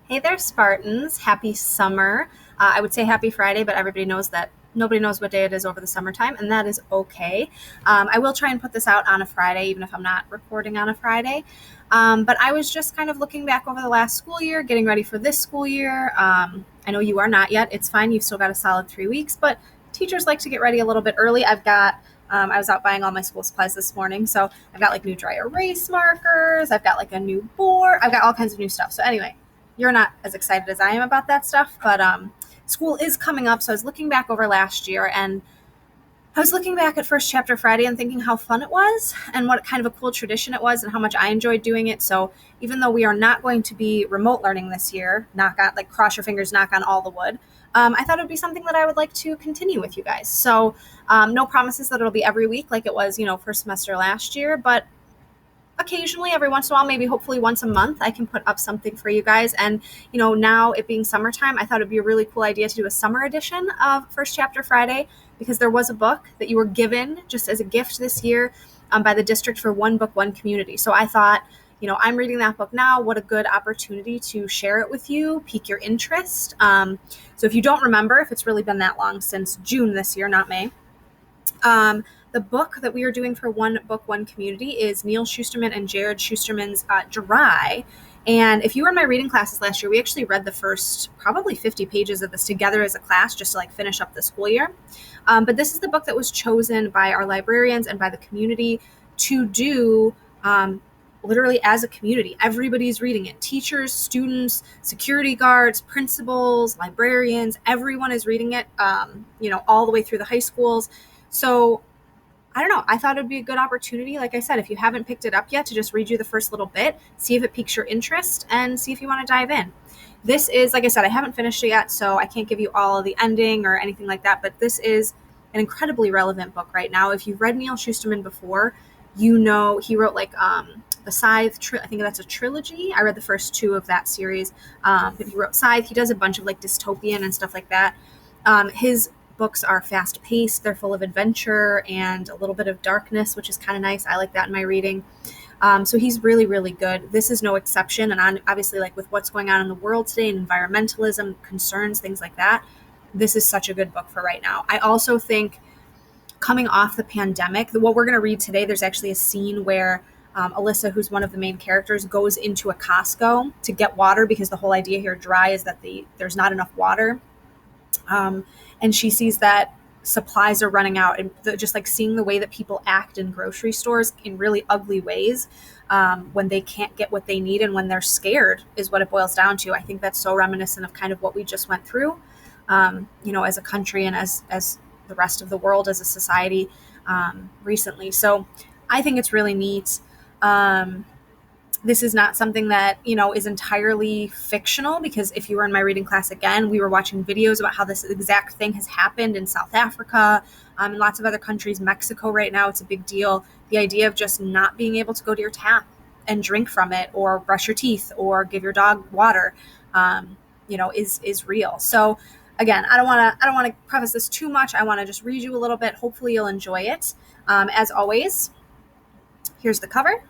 Hey there, Spartans. Happy summer. I would say happy Friday, but everybody knows that nobody knows what day it is over the summertime, and that is okay. I will try and put this out on a Friday, even if I'm not recording on a Friday. But I was just kind of looking back over the last school year, getting ready for this school year. I know you are not yet. It's fine. You've still got a solid 3 weeks, but teachers like to get ready a little bit early. I was out buying all my school supplies this morning, so I've got like new dry erase markers. I've got like a new board. I've got all kinds of new stuff. So anyway, you're not as excited as I am about that stuff, but school is coming up. So I was looking back over last year, and I was looking back at First Chapter Friday and thinking how fun it was and what kind of a cool tradition it was and how much I enjoyed doing it. So even though we are not going to be remote learning this year, cross your fingers, knock on all the wood, I thought it would be something that I would like to continue with you guys. So no promises that it'll be every week like it was, first semester last year, but occasionally, every once in a while, maybe hopefully once a month, I can put up something for you guys. And, now it being summertime, I thought it'd be a really cool idea to do a summer edition of First Chapter Friday, because there was a book that you were given just as a gift this year by the district for One Book, One Community. So I thought, I'm reading that book now. What a good opportunity to share it with you, pique your interest. So if you don't remember, if it's really been that long since June this year, not May, the book that we are doing for One Book, One Community is Neal Shusterman and Jarrod Shusterman's Dry. And if you were in my reading classes last year, we actually read the first probably 50 pages of this together as a class just to finish up the school year. But this is the book that was chosen by our librarians and by the community to do literally as a community. Everybody's reading it. Teachers, students, security guards, principals, librarians, everyone is reading it, all the way through the high schools. So I don't know. I thought it'd be a good opportunity, like I said, if you haven't picked it up yet, to just read you the first little bit, see if it piques your interest, and see if you want to dive in. This is, like I said, I haven't finished it yet, so I can't give you all of the ending or anything like that, but this is an incredibly relevant book right now. If you've read Neal Shusterman before, he wrote the Scythe, I think that's a trilogy. I read the first two of that series, but he wrote Scythe. He does a bunch of dystopian and stuff like that. His books are fast-paced. They're full of adventure and a little bit of darkness, which is kind of nice. I like that in my reading. So he's really, really good. This is no exception. And obviously, with what's going on in the world today and environmentalism concerns, things like that, this is such a good book for right now. I also think coming off the pandemic, what we're going to read today, there's actually a scene where Alyssa, who's one of the main characters, goes into a Costco to get water because the whole idea here, Dry, is that there's not enough water. And she sees that supplies are running out, and just seeing the way that people act in grocery stores in really ugly ways when they can't get what they need and when they're scared is what it boils down to. I think that's so reminiscent of kind of what we just went through, as a country and as the rest of the world, as a society recently. So I think it's really neat. This is not something that, is entirely fictional, because if you were in my reading class again, we were watching videos about how this exact thing has happened in South Africa, and lots of other countries. Mexico right now, it's a big deal. The idea of just not being able to go to your tap and drink from it, or brush your teeth, or give your dog water, is real. So again, I don't want to preface this too much. I want to just read you a little bit. Hopefully you'll enjoy it. As always, here's the cover.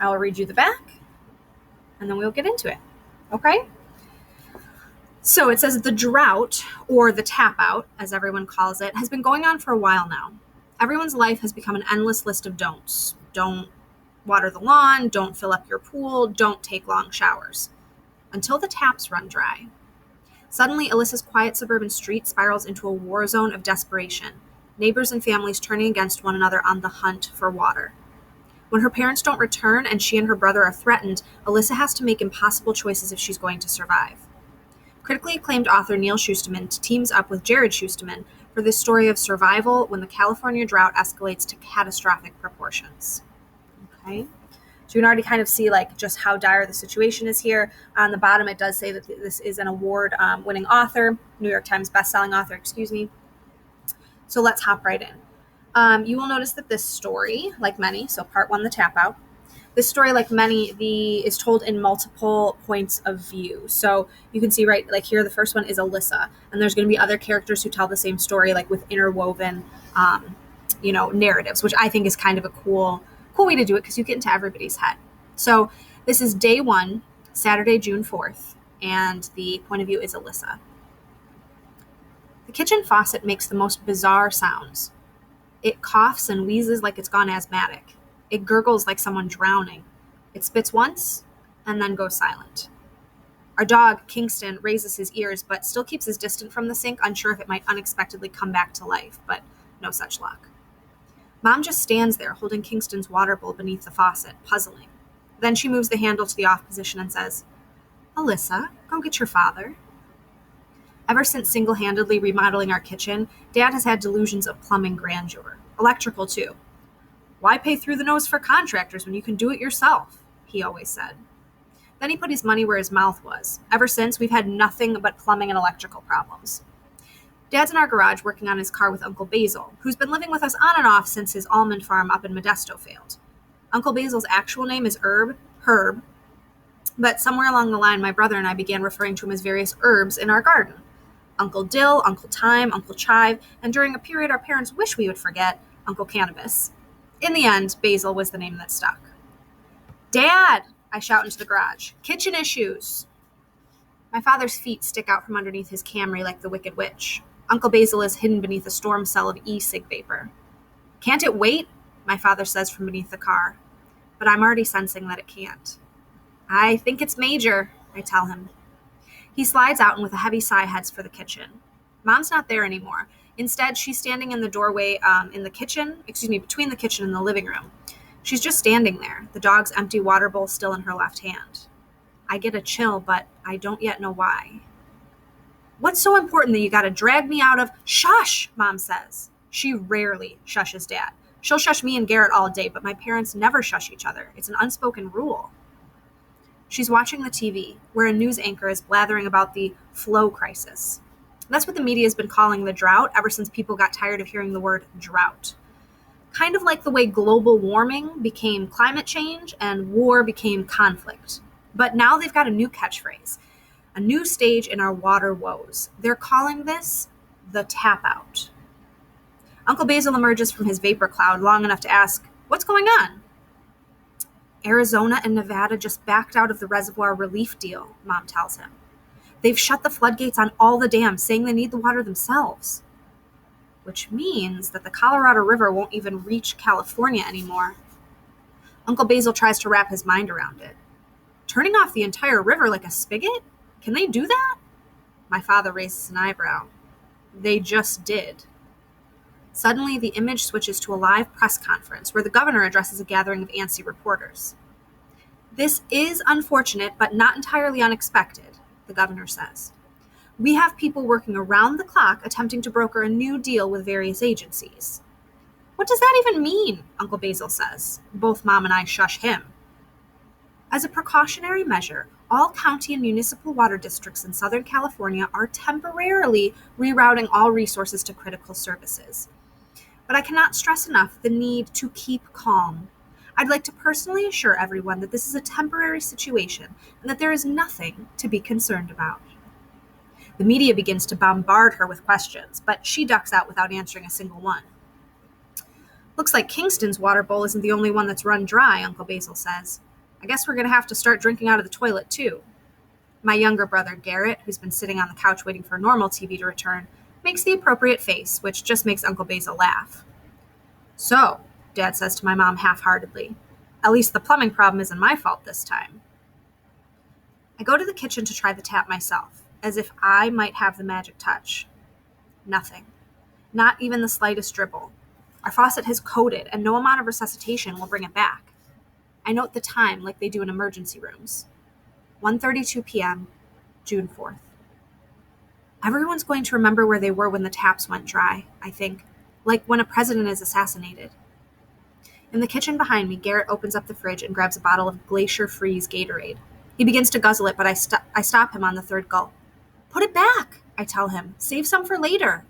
I will read you the back, and then we'll get into it. Okay? So it says the drought, or the tap out, as everyone calls it, has been going on for a while now. Everyone's life has become an endless list of don'ts. Don't water the lawn, don't fill up your pool, don't take long showers. Until the taps run dry. Suddenly, Alyssa's quiet suburban street spirals into a war zone of desperation. Neighbors and families turning against one another on the hunt for water. When her parents don't return and she and her brother are threatened, Alyssa has to make impossible choices if she's going to survive. Critically acclaimed author Neal Shusterman teams up with Jarrod Shusterman for this story of survival when the California drought escalates to catastrophic proportions. Okay, so you can already kind of see just how dire the situation is here. On the bottom, it does say that this is an award-winning author, New York Times bestselling author, excuse me. So let's hop right in. You will notice that this story, like many, so part one, the tap out, this story, like many, is told in multiple points of view. So you can see here, the first one is Alyssa, and there's going to be other characters who tell the same story, with interwoven, narratives, which I think is kind of a cool way to do it, because you get into everybody's head. So this is day one, Saturday, June 4th. and the point of view is Alyssa. The kitchen faucet makes the most bizarre sounds. It coughs and wheezes like it's gone asthmatic. It gurgles like someone drowning. It spits once and then goes silent. Our dog, Kingston, raises his ears but still keeps his distance from the sink, unsure if it might unexpectedly come back to life, but no such luck. Mom just stands there holding Kingston's water bowl beneath the faucet, puzzling. Then she moves the handle to the off position and says, "Alyssa, go get your father." Ever since single-handedly remodeling our kitchen, Dad has had delusions of plumbing grandeur. Electrical, too. "Why pay through the nose for contractors when you can do it yourself?" he always said. Then he put his money where his mouth was. Ever since, we've had nothing but plumbing and electrical problems. Dad's in our garage working on his car with Uncle Basil, who's been living with us on and off since his almond farm up in Modesto failed. Uncle Basil's actual name is Herb, but somewhere along the line, my brother and I began referring to him as various herbs in our garden. Uncle Dill, Uncle Thyme, Uncle Chive, and during a period our parents wish we would forget, Uncle Cannabis. In the end, Basil was the name that stuck. "Dad!" I shout into the garage. "Kitchen issues!" My father's feet stick out from underneath his Camry like the Wicked Witch. Uncle Basil is hidden beneath a storm cell of e-cig vapor. "Can't it wait?" my father says from beneath the car. But I'm already sensing that it can't. "I think it's major," I tell him. He slides out and with a heavy sigh heads for the kitchen. Mom's not there anymore. Instead, she's standing in the doorway between the kitchen and the living room. She's just standing there, the dog's empty water bowl still in her left hand. I get a chill, but I don't yet know why. "What's so important that you gotta drag me out of—" "Shush," Mom says. She rarely shushes Dad. She'll shush me and Garrett all day, but my parents never shush each other. It's an unspoken rule. She's watching the TV, where a news anchor is blathering about the flow crisis. That's what the media has been calling the drought ever since people got tired of hearing the word drought. Kind of like the way global warming became climate change and war became conflict. But now they've got a new catchphrase, a new stage in our water woes. They're calling this the tap out. Uncle Basil emerges from his vapor cloud long enough to ask, "What's going on?" "Arizona and Nevada just backed out of the reservoir relief deal," Mom tells him. "They've shut the floodgates on all the dams, saying they need the water themselves." Which means that the Colorado River won't even reach California anymore. Uncle Basil tries to wrap his mind around it. Turning off the entire river like a spigot? Can they do that? My father raises an eyebrow. They just did. Suddenly, the image switches to a live press conference where the governor addresses a gathering of antsy reporters. "This is unfortunate, but not entirely unexpected," the governor says. "We have people working around the clock attempting to broker a new deal with various agencies." "What does that even mean?" Uncle Basil says. Both Mom and I shush him. "As a precautionary measure, all county and municipal water districts in Southern California are temporarily rerouting all resources to critical services. But I cannot stress enough the need to keep calm. I'd like to personally assure everyone that this is a temporary situation and that there is nothing to be concerned about." The media begins to bombard her with questions, but she ducks out without answering a single one. "Looks like Kingston's water bowl isn't the only one that's run dry," Uncle Basil says. "I guess we're going to have to start drinking out of the toilet, too." My younger brother, Garrett, who's been sitting on the couch waiting for normal TV to return, makes the appropriate face, which just makes Uncle Basil laugh. "So," Dad says to my mom half-heartedly, "at least the plumbing problem isn't my fault this time." I go to the kitchen to try the tap myself, as if I might have the magic touch. Nothing. Not even the slightest dribble. Our faucet has coated, and no amount of resuscitation will bring it back. I note the time like they do in emergency rooms. 1:32 p.m., June 4th. Everyone's going to remember where they were when the taps went dry, I think, like when a president is assassinated. In the kitchen behind me, Garrett opens up the fridge and grabs a bottle of Glacier Freeze Gatorade. He begins to guzzle it, but I stop him on the third gulp. "Put it back," I tell him. "Save some for later."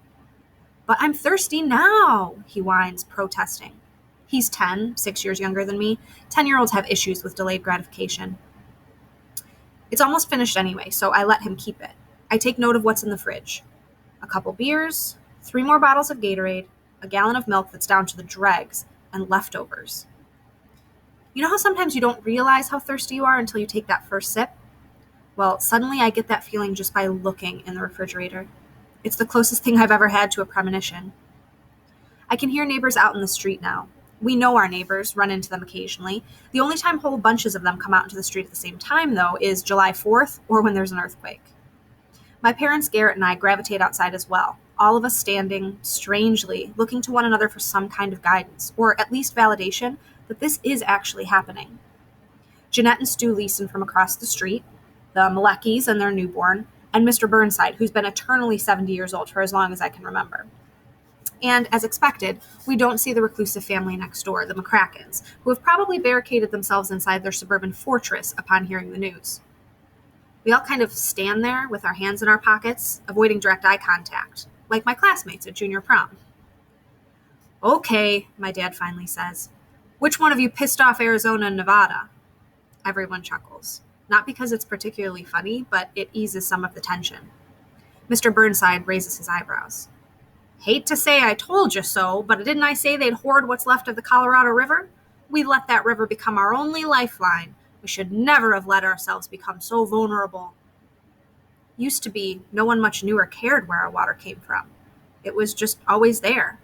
"But I'm thirsty now," he whines, protesting. He's 10, 6 years younger than me. 10-year-olds have issues with delayed gratification. It's almost finished anyway, so I let him keep it. I take note of what's in the fridge. A couple beers, 3 more bottles of Gatorade, a gallon of milk that's down to the dregs, and leftovers. You know how sometimes you don't realize how thirsty you are until you take that first sip? Well, suddenly I get that feeling just by looking in the refrigerator. It's the closest thing I've ever had to a premonition. I can hear neighbors out in the street now. We know our neighbors, run into them occasionally. The only time whole bunches of them come out into the street at the same time, though, is July 4th or when there's an earthquake. My parents, Garrett, and I gravitate outside as well, all of us standing, strangely, looking to one another for some kind of guidance, or at least validation that this is actually happening. Jeanette and Stu Leeson from across the street, the Maleckis and their newborn, and Mr. Burnside, who's been eternally 70 years old for as long as I can remember. And, as expected, we don't see the reclusive family next door, the McCrackens, who have probably barricaded themselves inside their suburban fortress upon hearing the news. We all kind of stand there with our hands in our pockets, avoiding direct eye contact, like my classmates at junior prom. "Okay," my dad finally says. "Which one of you pissed off Arizona and Nevada?" Everyone chuckles. Not because it's particularly funny, but it eases some of the tension. Mr. Burnside raises his eyebrows. "Hate to say I told you so, but didn't I say they'd hoard what's left of the Colorado River? We let that river become our only lifeline. We should never have let ourselves become so vulnerable." Used to be, no one much knew or cared where our water came from. It was just always there.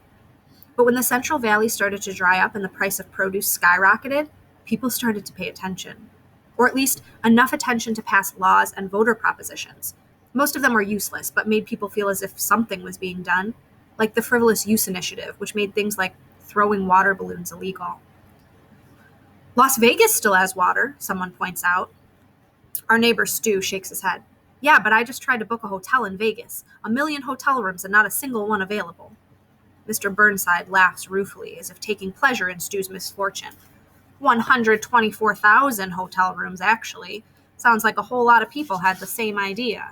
But when the Central Valley started to dry up and the price of produce skyrocketed, people started to pay attention. Or at least enough attention to pass laws and voter propositions. Most of them were useless, but made people feel as if something was being done, like the Frivolous Use Initiative, which made things like throwing water balloons illegal. "Las Vegas still has water," someone points out. Our neighbor Stu shakes his head. "Yeah, but I just tried to book a hotel in Vegas. 1,000,000 hotel rooms and not a single one available." Mr. Burnside laughs ruefully, as if taking pleasure in Stu's misfortune. 124,000 hotel rooms, actually. Sounds like a whole lot of people had the same idea.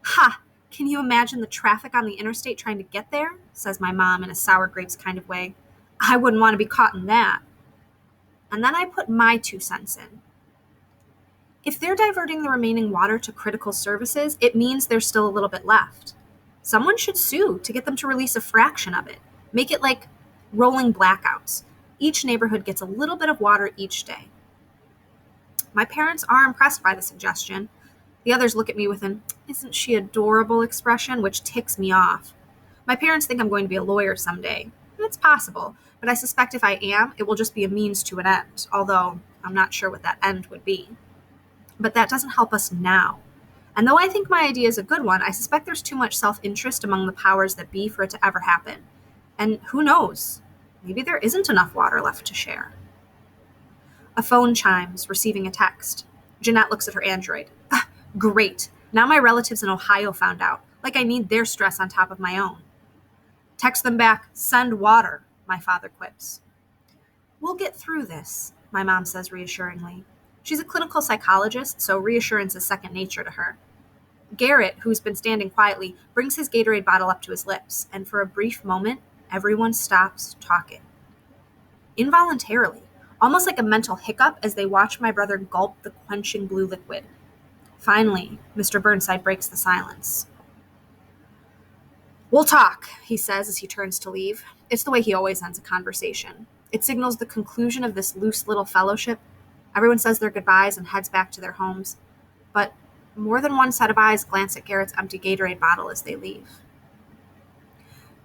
"Ha! Can you imagine the traffic on the interstate trying to get there?" says my mom in a sour grapes kind of way. "I wouldn't want to be caught in that." And then I put my 2 cents in. If they're diverting the remaining water to critical services, it means there's still a little bit left. Someone should sue to get them to release a fraction of it. Make it like rolling blackouts. Each neighborhood gets a little bit of water each day. My parents are impressed by the suggestion. The others look at me with an "isn't she adorable" expression, which ticks me off. My parents think I'm going to be a lawyer someday. It's possible, but I suspect if I am, it will just be a means to an end, although I'm not sure what that end would be. But that doesn't help us now. And though I think my idea is a good one, I suspect there's too much self-interest among the powers that be for it to ever happen. And who knows? Maybe there isn't enough water left to share. A phone chimes, receiving a text. Jeanette looks at her Android. Great. Now my relatives in Ohio found out. Like I need their stress on top of my own. Text them back, "Send water," my father quips. "We'll get through this," my mom says reassuringly. She's a clinical psychologist, so reassurance is second nature to her. Garrett, who's been standing quietly, brings his Gatorade bottle up to his lips, and for a brief moment, everyone stops talking. Involuntarily, almost like a mental hiccup as they watch my brother gulp the quenching blue liquid. Finally, Mr. Burnside breaks the silence. "We'll talk," he says as he turns to leave. It's the way he always ends a conversation. It signals the conclusion of this loose little fellowship. Everyone says their goodbyes and heads back to their homes. But more than one set of eyes glance at Garrett's empty Gatorade bottle as they leave.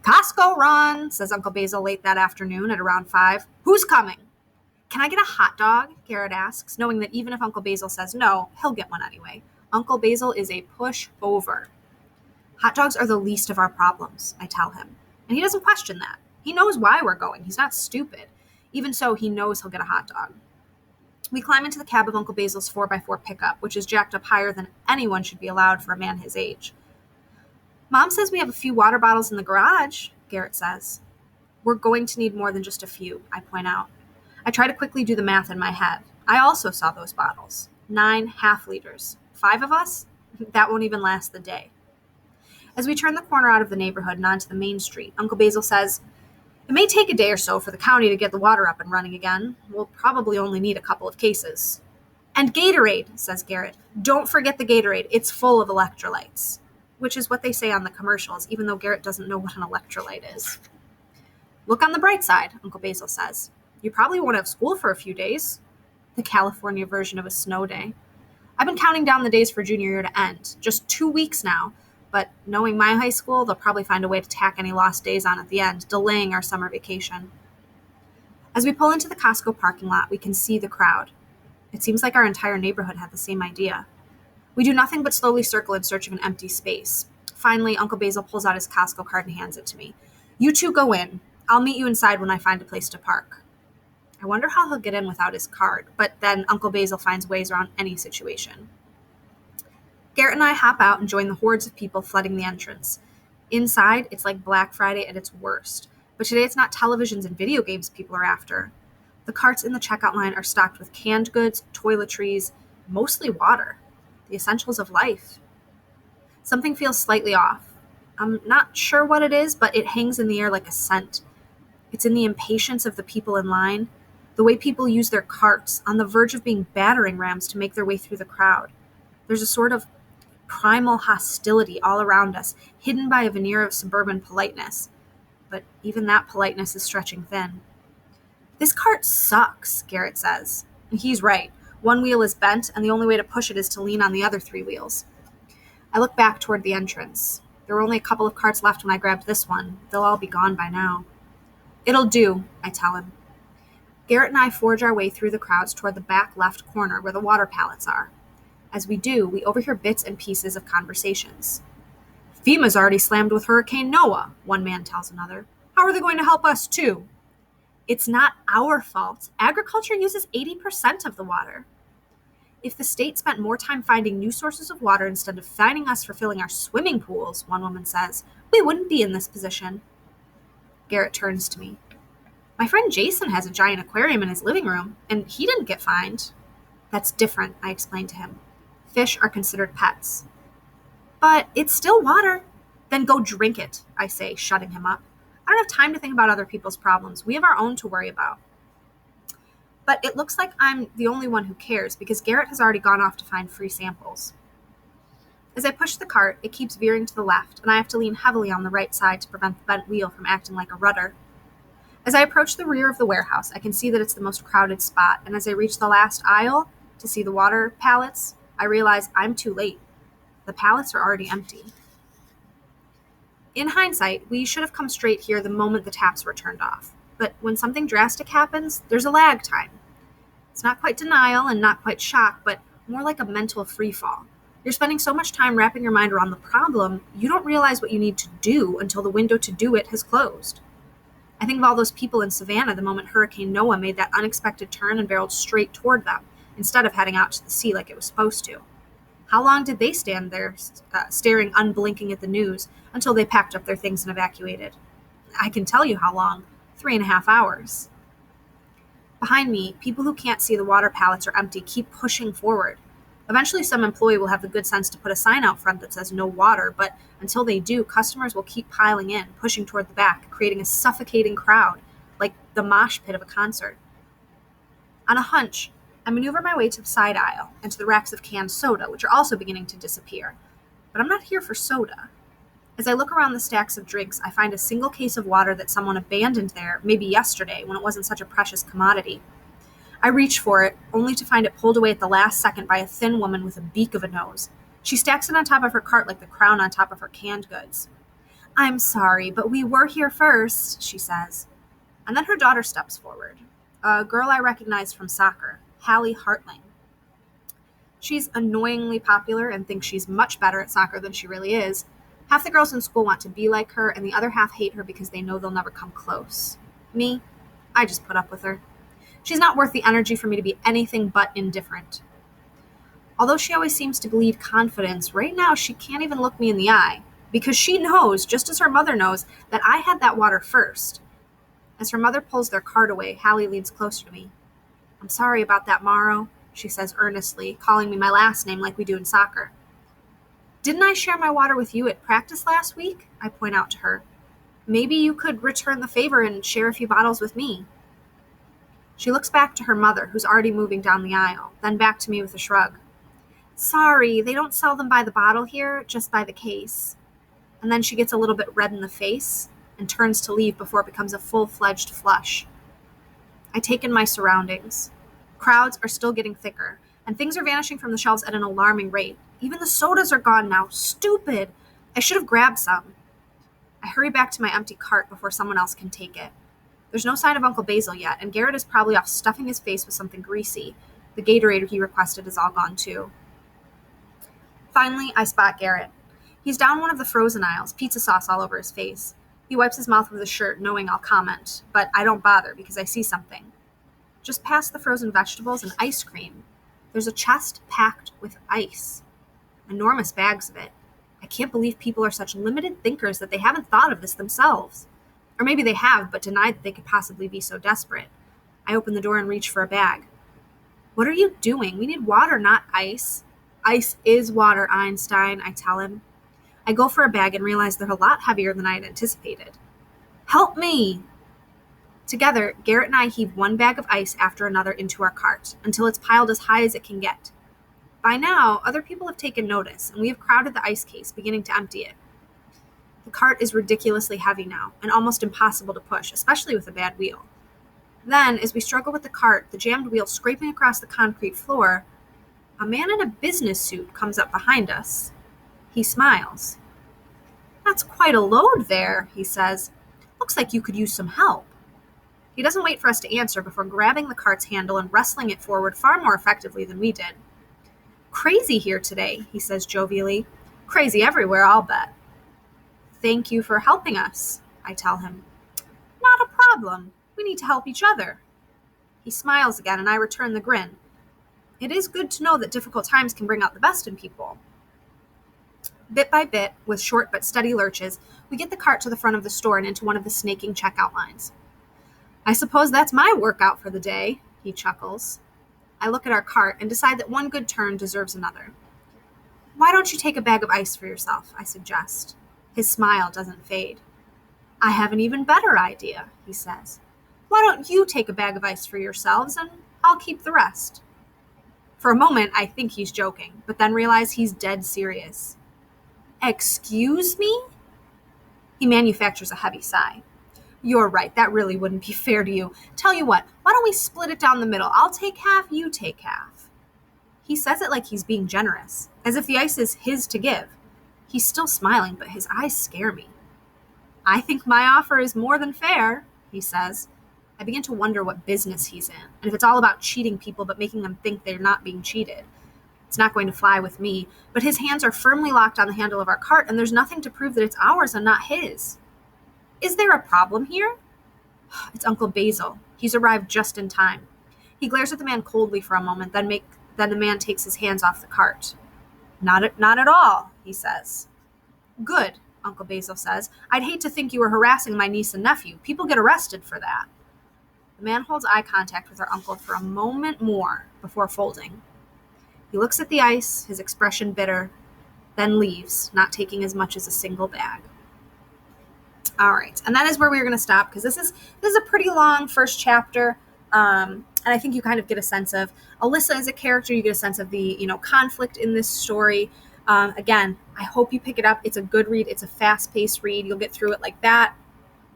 "Costco run," says Uncle Basil late that afternoon at around 5. "Who's coming?" "Can I get a hot dog?" Garrett asks, knowing that even if Uncle Basil says no, he'll get one anyway. Uncle Basil is a pushover. "Hot dogs are the least of our problems," I tell him. And he doesn't question that. He knows why we're going. He's not stupid. Even so, he knows he'll get a hot dog. We climb into the cab of Uncle Basil's 4x4 pickup, which is jacked up higher than anyone should be allowed for a man his age. "Mom says we have a few water bottles in the garage," Garrett says. "We're going to need more than just a few," I point out. I try to quickly do the math in my head. I also saw those bottles. 9 half-liters. 5 of us? That won't even last the day. As we turn the corner out of the neighborhood and onto the main street, Uncle Basil says, "It may take a day or so for the county to get the water up and running again. We'll probably only need a couple of cases." "And Gatorade," says Garrett. "Don't forget the Gatorade. It's full of electrolytes." Which is what they say on the commercials, even though Garrett doesn't know what an electrolyte is. "Look on the bright side," Uncle Basil says. "You probably won't have school for a few days." The California version of a snow day. I've been counting down the days for junior year to end. Just 2 weeks now. But knowing my high school, they'll probably find a way to tack any lost days on at the end, delaying our summer vacation. As we pull into the Costco parking lot, we can see the crowd. It seems like our entire neighborhood had the same idea. We do nothing but slowly circle in search of an empty space. Finally, Uncle Basil pulls out his Costco card and hands it to me. You two go in. I'll meet you inside when I find a place to park. I wonder how he'll get in without his card, but then Uncle Basil finds ways around any situation. Garrett and I hop out and join the hordes of people flooding the entrance. Inside, it's like Black Friday at its worst, but today it's not televisions and video games people are after. The carts in the checkout line are stocked with canned goods, toiletries, mostly water, the essentials of life. Something feels slightly off. I'm not sure what it is, but it hangs in the air like a scent. It's in the impatience of the people in line, the way people use their carts, on the verge of being battering rams to make their way through the crowd. There's a sort of primal hostility all around us, hidden by a veneer of suburban politeness. But even that politeness is stretching thin. This cart sucks, Garrett says. And he's right. One wheel is bent, and the only way to push it is to lean on the other 3 wheels. I look back toward the entrance. There were only a couple of carts left when I grabbed this one. They'll all be gone by now. It'll do, I tell him. Garrett and I forge our way through the crowds toward the back left corner where the water pallets are. As we do, we overhear bits and pieces of conversations. FEMA's already slammed with Hurricane Noah, one man tells another. How are they going to help us too? It's not our fault. Agriculture uses 80% of the water. If the state spent more time finding new sources of water instead of fining us for filling our swimming pools, one woman says, we wouldn't be in this position. Garrett turns to me. My friend Jason has a giant aquarium in his living room, and he didn't get fined. That's different, I explained to him. Fish are considered pets. But it's still water. Then go drink it, I say, shutting him up. I don't have time to think about other people's problems. We have our own to worry about. But it looks like I'm the only one who cares because Garrett has already gone off to find free samples. As I push the cart, it keeps veering to the left, and I have to lean heavily on the right side to prevent the bent wheel from acting like a rudder. As I approach the rear of the warehouse, I can see that it's the most crowded spot, and as I reach the last aisle to see the water pallets, I realize I'm too late. The pallets are already empty. In hindsight, we should have come straight here the moment the taps were turned off. But when something drastic happens, there's a lag time. It's not quite denial and not quite shock, but more like a mental freefall. You're spending so much time wrapping your mind around the problem, you don't realize what you need to do until the window to do it has closed. I think of all those people in Savannah the moment Hurricane Noah made that unexpected turn and barreled straight toward them, instead of heading out to the sea like it was supposed to. How long did they stand there, staring unblinking at the news, until they packed up their things and evacuated? I can tell you how long. 3.5 hours. Behind me, people who can't see the water pallets are empty keep pushing forward. Eventually, some employee will have the good sense to put a sign out front that says no water, but until they do, customers will keep piling in, pushing toward the back, creating a suffocating crowd, like the mosh pit of a concert. On a hunch, I maneuver my way to the side aisle and to the racks of canned soda, which are also beginning to disappear. But I'm not here for soda. As I look around the stacks of drinks, I find a single case of water that someone abandoned there, maybe yesterday, when it wasn't such a precious commodity. I reach for it, only to find it pulled away at the last second by a thin woman with a beak of a nose. She stacks it on top of her cart like the crown on top of her canned goods. I'm sorry, but we were here first, she says. And then her daughter steps forward, a girl I recognize from soccer, Hallie Hartling. She's annoyingly popular and thinks she's much better at soccer than she really is. Half the girls in school want to be like her, and the other half hate her because they know they'll never come close. Me, I just put up with her. She's not worth the energy for me to be anything but indifferent. Although she always seems to bleed confidence, right now she can't even look me in the eye, because she knows, just as her mother knows, that I had that water first. As her mother pulls their cart away, Hallie leans closer to me. I'm sorry about that, Morrow, she says earnestly, calling me my last name like we do in soccer. Didn't I share my water with you at practice last week? I point out to her. Maybe you could return the favor and share a few bottles with me. She looks back to her mother, who's already moving down the aisle, then back to me with a shrug. Sorry, they don't sell them by the bottle here, just by the case. And then she gets a little bit red in the face and turns to leave before it becomes a full-fledged flush. I take in my surroundings. Crowds are still getting thicker, and things are vanishing from the shelves at an alarming rate. Even the sodas are gone now. Stupid! I should have grabbed some. I hurry back to my empty cart before someone else can take it. There's no sign of Uncle Basil yet, and Jarrod is probably off stuffing his face with something greasy. The Gatorade he requested is all gone too. Finally, I spot Jarrod. He's down one of the frozen aisles, pizza sauce all over his face. He wipes his mouth with his shirt, knowing I'll comment, but I don't bother because I see something. Just past the frozen vegetables and ice cream, there's a chest packed with ice. Enormous bags of it. I can't believe people are such limited thinkers that they haven't thought of this themselves. Or maybe they have, but denied that they could possibly be so desperate. I open the door and reach for a bag. What are you doing? We need water, not ice. Ice is water, Einstein, I tell him. I go for a bag and realize they're a lot heavier than I had anticipated. Help me! Together, Jarrod and I heave one bag of ice after another into our cart, until it's piled as high as it can get. By now, other people have taken notice, and we have crowded the ice case, beginning to empty it. The cart is ridiculously heavy now, and almost impossible to push, especially with a bad wheel. Then, as we struggle with the cart, the jammed wheel scraping across the concrete floor, a man in a business suit comes up behind us. He smiles. That's quite a load there, he says. Looks like you could use some help. He doesn't wait for us to answer before grabbing the cart's handle and wrestling it forward far more effectively than we did. Crazy here today, he says jovially. Crazy everywhere, I'll bet. Thank you for helping us, I tell him. Not a problem. We need to help each other. He smiles again, and I return the grin. It is good to know that difficult times can bring out the best in people. Bit by bit, with short but steady lurches, we get the cart to the front of the store and into one of the snaking checkout lines. I suppose that's my workout for the day, he chuckles. I look at our cart and decide that one good turn deserves another. Why don't you take a bag of ice for yourself, I suggest. His smile doesn't fade. I have an even better idea, he says. Why don't you take a bag of ice for yourselves and I'll keep the rest? For a moment, I think he's joking, but then realize he's dead serious. Excuse me? He manufactures a heavy sigh. You're right, that really wouldn't be fair to you. Tell you what, why don't we split it down the middle? I'll take half, you take half. He says it like he's being generous, as if the ice is his to give. He's still smiling, but his eyes scare me. I think my offer is more than fair, he says. I begin to wonder what business he's in, and if it's all about cheating people but making them think they're not being cheated. It's not going to fly with me, but his hands are firmly locked on the handle of our cart, and there's nothing to prove that it's ours and not his. Is there a problem here? It's Uncle Basil. He's arrived just in time. He glares at the man coldly for a moment, then the man takes his hands off the cart. Not at all, he says. Good, Uncle Basil says. I'd hate to think you were harassing my niece and nephew. People get arrested for that. The man holds eye contact with our uncle for a moment more before folding. He looks at the ice, his expression bitter, then leaves, not taking as much as a single bag. All right, and that is where we're going to stop because this is a pretty long first chapter, and I think you kind of get a sense of Alyssa as a character. You get a sense of the conflict in this story. Again, I hope you pick it up. It's a good read. It's a fast-paced read. You'll get through it like that.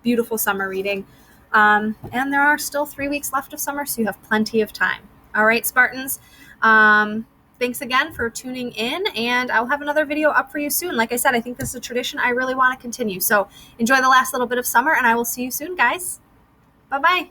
Beautiful summer reading, and there are still 3 weeks left of summer, so you have plenty of time. All right, Spartans. Thanks again for tuning in, and I'll have another video up for you soon. Like I said, I think this is a tradition I really want to continue. So enjoy the last little bit of summer, and I will see you soon, guys. Bye-bye.